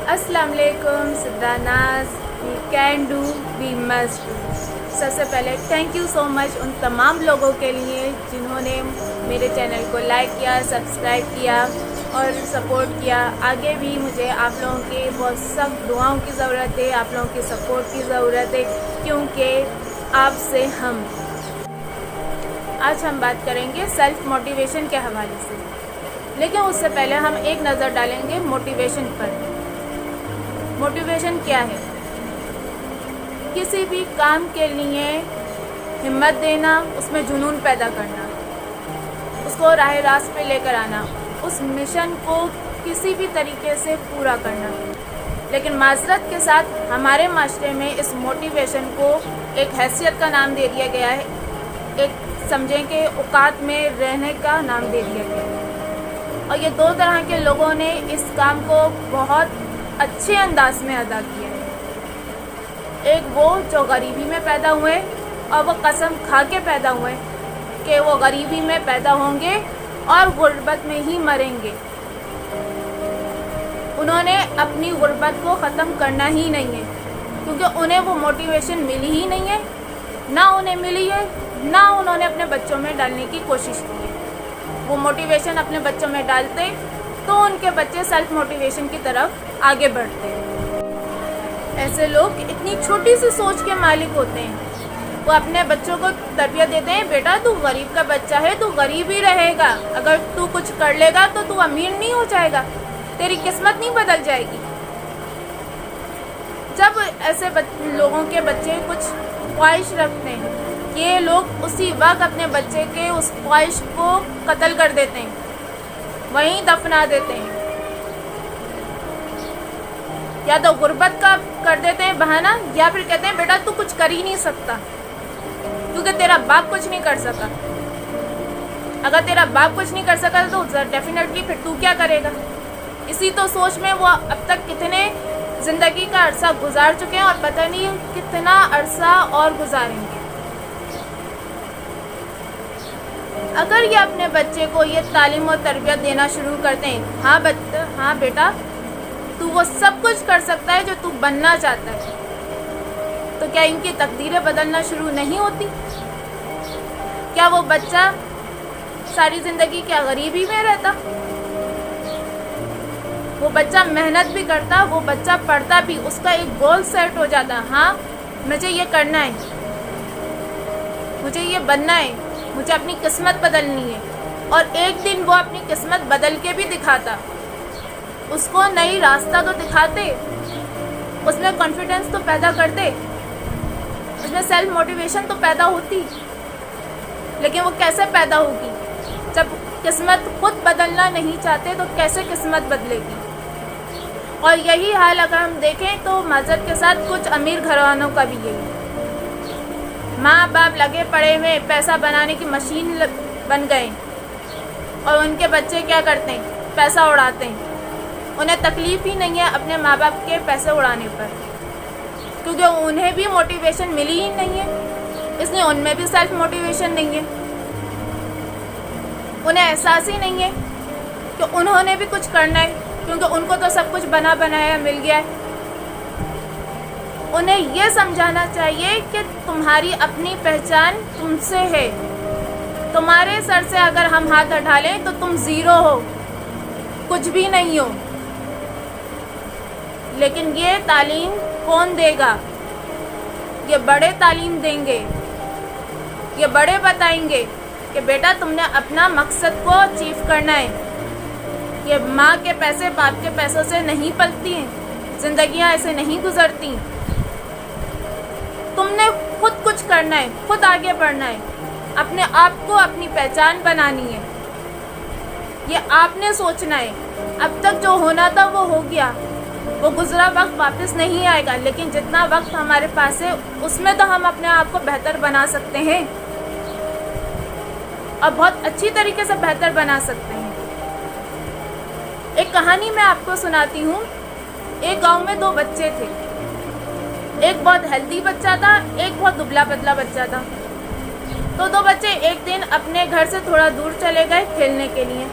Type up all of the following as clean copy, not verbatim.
अस्सलाम वालेकुम सिद्धानाज, we can do we must do. सबसे पहले थैंक यू सो मच उन तमाम लोगों के लिए जिन्होंने मेरे चैनल को लाइक किया, सब्सक्राइब किया और सपोर्ट किया। आगे भी मुझे आप लोगों की बहुत सख्त दुआओं की ज़रूरत है, आप लोगों की सपोर्ट की ज़रूरत है, क्योंकि आपसे हम आज हम बात करेंगे सेल्फ मोटिवेशन के हवाले से। लेकिन उससे पहले हम एक नज़र डालेंगे मोटिवेशन पर। मोटिवेशन क्या है? किसी भी काम के लिए हिम्मत देना, उसमें जुनून पैदा करना, उसको राह रास्त पे लेकर आना, उस मिशन को किसी भी तरीके से पूरा करना। लेकिन माजरत के साथ हमारे माशरे में इस मोटिवेशन को एक हैसियत का नाम दे दिया गया है, एक समझें कि औकात में रहने का नाम दे दिया गया है। और ये दो तरह के लोगों ने इस काम को बहुत अच्छे अंदाज में अदा किया है। एक वो जो गरीबी में पैदा हुए और वो कसम खा के पैदा हुए कि वो गरीबी में पैदा होंगे और गुर्बत में ही मरेंगे। उन्होंने अपनी गुर्बत को ख़त्म करना ही नहीं है, क्योंकि उन्हें वो मोटिवेशन मिली ही नहीं है, ना उन्हें मिली है, ना उन्होंने अपने बच्चों में डालने की कोशिश की है। वो मोटिवेशन अपने बच्चों में डालते तो उनके बच्चे सेल्फ मोटिवेशन की तरफ आगे बढ़ते हैं। ऐसे लोग इतनी छोटी सी सोच के मालिक होते हैं। वो अपने बच्चों को तरबियत देते हैं, बेटा तू गरीब का बच्चा है, तू गरीब ही रहेगा, अगर तू कुछ कर लेगा तो तू अमीर नहीं हो जाएगा, तेरी किस्मत नहीं बदल जाएगी। जब ऐसे लोगों के बच्चे कुछ ख्वाहिश रखते हैं, ये लोग उसी वक्त अपने बच्चे के उस ख्वाहिश को कत्ल कर देते हैं, वहीं दफना देते हैं, या तो गुर्बत का कर देते हैं बहाना, या फिर कहते हैं बेटा तू कुछ कर ही नहीं सकता क्योंकि तेरा बाप कुछ नहीं कर सका। अगर तेरा बाप कुछ नहीं कर सका तो डेफिनेटली फिर तू क्या करेगा। इसी तो सोच में वो अब तक कितने ज़िंदगी का अरसा गुजार चुके हैं और पता नहीं कितना अरसा और गुजारेंगे। अगर ये अपने बच्चे को ये तालीम और तरबियत देना शुरू करते हैं, हाँ बेटा तू वो सब कुछ कर सकता है जो तू बनना चाहता है, तो क्या इनकी तकदीरें बदलना शुरू नहीं होती? क्या वो बच्चा सारी ज़िंदगी क्या गरीबी में रहता? वो बच्चा मेहनत भी करता, वो बच्चा पढ़ता भी, उसका एक गोल सेट हो जाता, हाँ मुझे ये करना है, मुझे ये बनना है, मुझे अपनी किस्मत बदलनी है। और एक दिन वो अपनी किस्मत बदल के भी दिखाता, उसको नई रास्ता तो दिखाते, उसमें कॉन्फिडेंस तो पैदा करते, उसमें सेल्फ मोटिवेशन तो पैदा होती। लेकिन वो कैसे पैदा होगी? जब किस्मत खुद बदलना नहीं चाहते तो कैसे किस्मत बदलेगी? और यही हाल अगर हम देखें तो माजरत के साथ कुछ अमीर घरानों का भी यही। माँ बाप लगे पड़े हुए पैसा बनाने की मशीन बन गए और उनके बच्चे क्या करते हैं? पैसा उड़ाते हैं। उन्हें तकलीफ़ ही नहीं है अपने माँ बाप के पैसे उड़ाने पर, क्योंकि उन्हें भी मोटिवेशन मिली ही नहीं है, इसलिए उनमें भी सेल्फ मोटिवेशन नहीं है। उन्हें एहसास ही नहीं है कि उन्होंने भी कुछ करना है, क्योंकि उनको तो सब कुछ बना बनाया मिल गया है। उन्हें यह समझाना चाहिए कि तुम्हारी अपनी पहचान तुमसे है। तुम्हारे सर से अगर हम हाथ हटा लें तो तुम ज़ीरो हो, कुछ भी नहीं हो। लेकिन ये तालीम कौन देगा? ये बड़े तालीम देंगे, ये बड़े बताएंगे कि बेटा तुमने अपना मकसद को अचीव करना है। ये माँ के पैसे बाप के पैसों से नहीं पलती हैं, जिंदगियाँ ऐसे नहीं गुजरती। तुमने खुद कुछ करना है, खुद आगे बढ़ना है, अपने आप को अपनी पहचान बनानी है, ये आपने सोचना है। अब तक जो होना था वो हो गया, वो गुजरा वक्त वापस नहीं आएगा, लेकिन जितना वक्त हमारे पास है उसमें तो हम अपने आप को बेहतर बना सकते हैं और बहुत अच्छी तरीके से बेहतर बना सकते हैं। एक कहानी मैं आपको सुनाती हूँ। एक गांव में दो बच्चे थे, एक बहुत हेल्दी बच्चा था, एक बहुत दुबला पतला बच्चा था। तो दो बच्चे एक दिन अपने घर से थोड़ा दूर चले गए खेलने के लिए।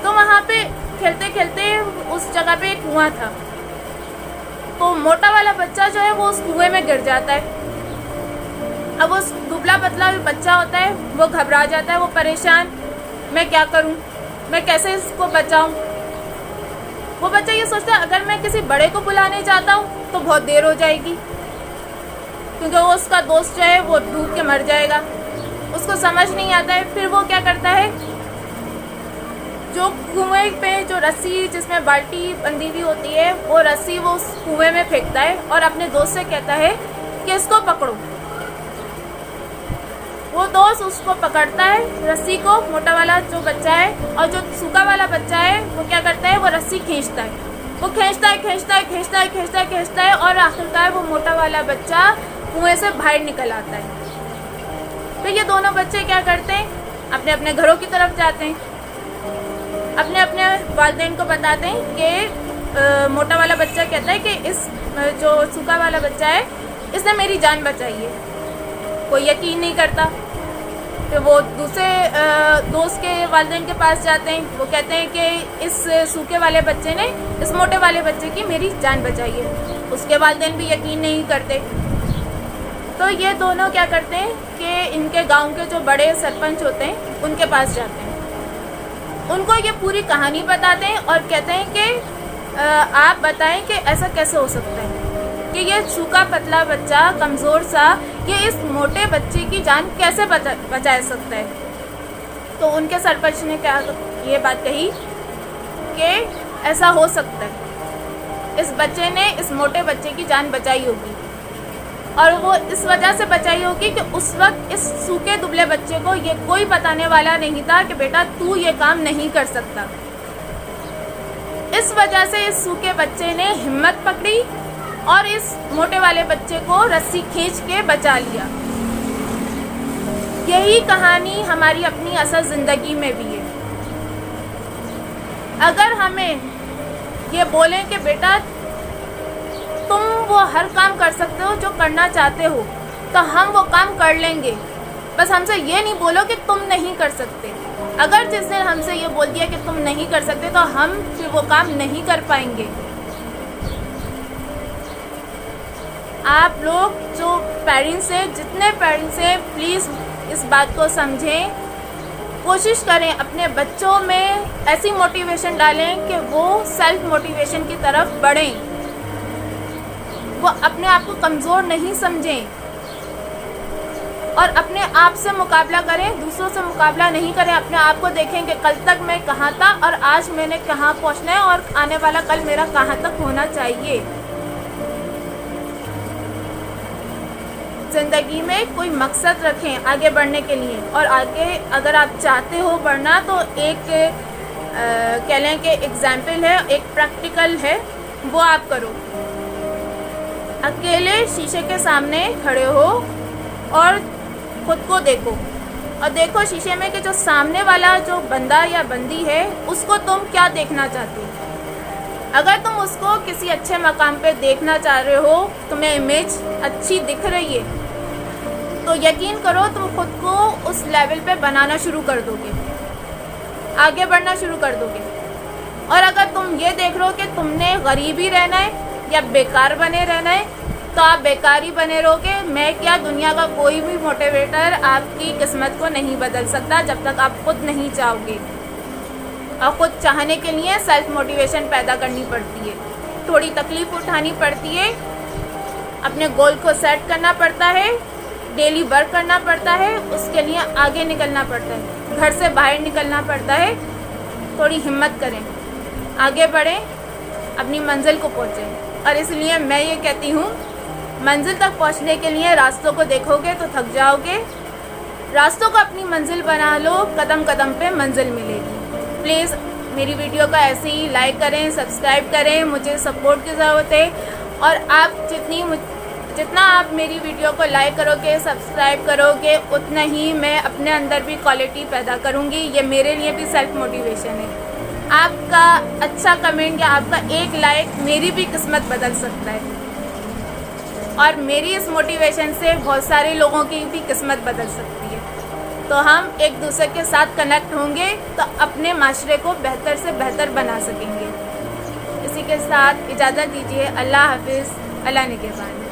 तो वहाँ पे खेलते खेलते उस जगह पे एक कुआं था। तो मोटा वाला बच्चा जो है वो उस कुएं में गिर जाता है। अब उस दुबला पतला बच्चा होता है वो घबरा जाता है, वो परेशान, मैं क्या करूं, मैं कैसे इसको बचाऊं। वो बच्चा ये सोचता है अगर मैं किसी बड़े को बुलाने जाता हूं तो बहुत देर हो जाएगी, क्योंकि वो उसका दोस्त जो है वो डूब के मर जाएगा। उसको समझ नहीं आता है। फिर वो क्या करता है, जो कुएं पे जो रस्सी जिसमें बाल्टी बंधी हुई होती है वो रस्सी वो उस कुएं में फेंकता है और अपने दोस्त से कहता है कि इसको पकड़ो। वो दोस्त उसको पकड़ता है रस्सी को, मोटा वाला जो बच्चा है, और जो सूखा वाला बच्चा है वो क्या करता है, वो रस्सी खींचता है। वो खींचता है और आखिरकार वो मोटा वाला बच्चा कुएं से बाहर निकल आता है। फिर ये दोनों बच्चे क्या करते हैं, अपने अपने घरों की तरफ जाते हैं, अपने अपने वालिदैन को बताते हैं कि मोटा वाला बच्चा कहता है कि इस जो सूखा वाला बच्चा है इसने मेरी जान बचाई है। कोई यकीन नहीं करता। फिर वो दूसरे दोस्त के वालिदैन के पास जाते हैं, वो कहते हैं कि इस सूखे वाले बच्चे ने इस मोटे वाले बच्चे की मेरी जान बचाई है। उसके वालिदैन भी यकीन नहीं करते। तो ये दोनों क्या करते हैं कि इनके गांव के जो बड़े सरपंच होते हैं उनके पास जाते हैं, उनको ये पूरी कहानी बताते हैं और कहते हैं कि आप बताएं कि ऐसा कैसे हो सकता है कि ये सूखा पतला बच्चा कमज़ोर सा ये इस मोटे बच्चे की जान कैसे बचा सकता है। तो उनके सरपंच ने क्या ये बात कही कि ऐसा हो सकता है, इस बच्चे ने इस मोटे बच्चे की जान बचाई होगी, और वो इस वजह से बचाई होगी कि उस वक्त इस सूखे दुबले बच्चे को ये कोई बताने वाला नहीं था कि बेटा तू ये काम नहीं कर सकता। इस वजह से इस सूखे बच्चे ने हिम्मत पकड़ी और इस मोटे वाले बच्चे को रस्सी खींच के बचा लिया। यही कहानी हमारी अपनी असल ज़िंदगी में भी है। अगर हमें ये बोलें कि बेटा तुम वो हर काम कर सकते हो जो करना चाहते हो, तो हम वो काम कर लेंगे। बस हमसे ये नहीं बोलो कि तुम नहीं कर सकते। अगर जिसने हमसे ये बोल दिया कि तुम नहीं कर सकते तो हम फिर वो काम नहीं कर पाएंगे। आप लोग जो पेरेंट्स हैं, जितने पेरेंट्स हैं, प्लीज़ इस बात को समझें। कोशिश करें अपने बच्चों में ऐसी मोटिवेशन डालें कि वो सेल्फ मोटिवेशन की तरफ बढ़ें, वो अपने आप को कमज़ोर नहीं समझें और अपने आप से मुकाबला करें, दूसरों से मुकाबला नहीं करें। अपने आप को देखें कि कल तक मैं कहाँ था और आज मैंने कहाँ पहुँचना है और आने वाला कल मेरा कहाँ तक होना चाहिए। ज़िंदगी में कोई मकसद रखें आगे बढ़ने के लिए, और आगे अगर आप चाहते हो बढ़ना तो एक कह लें कि एग्जाम्पल है, एक प्रैक्टिकल है, वो आप करो। अकेले शीशे के सामने खड़े हो और खुद को देखो, और देखो शीशे में कि जो सामने वाला जो बंदा या बंदी है उसको तुम क्या देखना चाहते हो। अगर तुम उसको किसी अच्छे मकाम पे देखना चाह रहे हो, तुम्हें इमेज अच्छी दिख रही है, तो यकीन करो तुम खुद को उस लेवल पे बनाना शुरू कर दोगे, आगे बढ़ना शुरू कर दोगे। और अगर तुम ये देख रहे हो कि तुमने गरीब ही रहना है या बेकार बने रहना है, तो आप बेकार ही बने रहोगे। मैं क्या, दुनिया का कोई भी मोटिवेटर आपकी किस्मत को नहीं बदल सकता जब तक आप खुद नहीं चाहोगे। और खुद चाहने के लिए सेल्फ मोटिवेशन पैदा करनी पड़ती है, थोड़ी तकलीफ उठानी पड़ती है, अपने गोल को सेट करना पड़ता है, डेली वर्क करना पड़ता है, उसके लिए आगे निकलना पड़ता है, घर से बाहर निकलना पड़ता है। थोड़ी हिम्मत करें, आगे बढ़ें, अपनी मंजिल को पहुँचें। और इसलिए मैं ये कहती हूँ, मंजिल तक पहुँचने के लिए रास्तों को देखोगे तो थक जाओगे, रास्तों को अपनी मंजिल बना लो, कदम कदम पे मंजिल मिलेगी। प्लीज़ मेरी वीडियो को ऐसे ही लाइक करें, सब्सक्राइब करें, मुझे सपोर्ट की ज़रूरत है। और आप जितना आप मेरी वीडियो को लाइक करोगे, सब्सक्राइब करोगे, उतना ही मैं अपने अंदर भी क्वालिटी पैदा करूँगी। ये मेरे लिए भी सेल्फ मोटिवेशन है। आपका अच्छा कमेंट या आपका एक लाइक मेरी भी किस्मत बदल सकता है, और मेरी इस मोटिवेशन से बहुत सारे लोगों की भी किस्मत बदल सकती है। तो हम एक दूसरे के साथ कनेक्ट होंगे तो अपने माशरे को बेहतर से बेहतर बना सकेंगे। इसी के साथ इजाज़त दीजिए। अल्लाह हाफिज़, अल्लाह निगहबान।